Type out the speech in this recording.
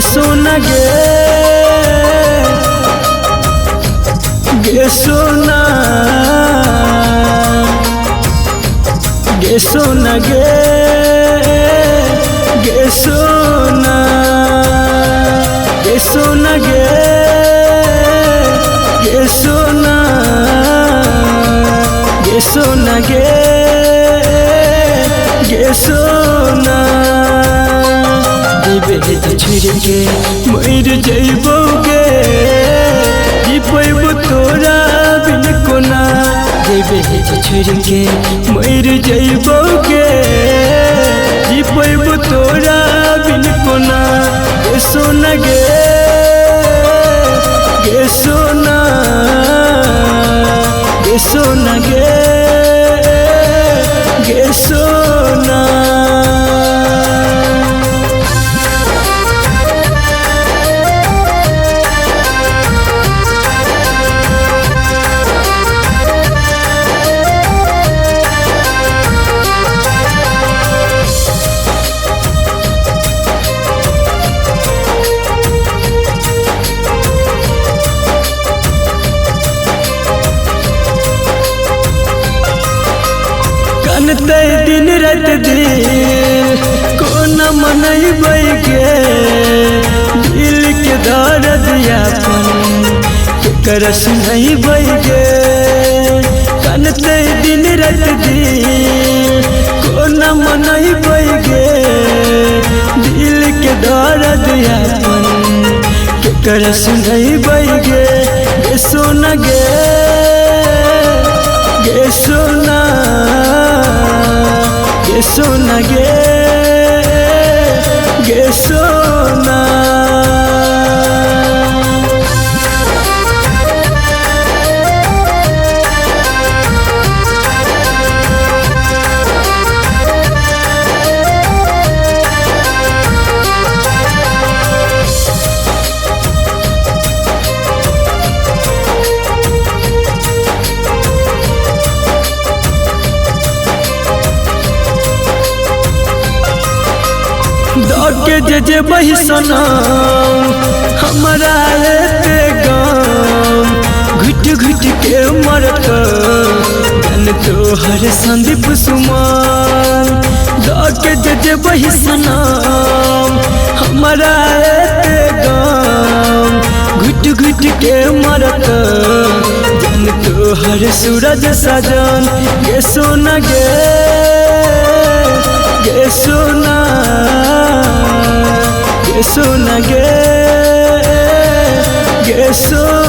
सोना गे सोना सोना गे सोना सोना गे सोना सोना गे सोना दिबे छोड़ के मर जइबोगे दीपब तोरा बिन कोना दिबे छोड़ के मर जइबोगे दीपब तोरा बिन कोना सोना गे सोना सोना गे सोना दिन रात दिल कोना मनैबै गे दिल के दर्द यापन केकरा सुनैबै गे कानते दिन रात दिल कोना मनैबै गे दिल के दर्द यापन केकरा सुनैबै गे सोना गे सोना सोना गे सोना के जे बही सनम हमारा एते गम घुट घुट के मरत जन तोहर संदीप सुमन के जे बही सनम हमारा एते गम घुट घुट के मरत जन तोहर सूरज सजन गे सोना गे सोना सोना गे सोना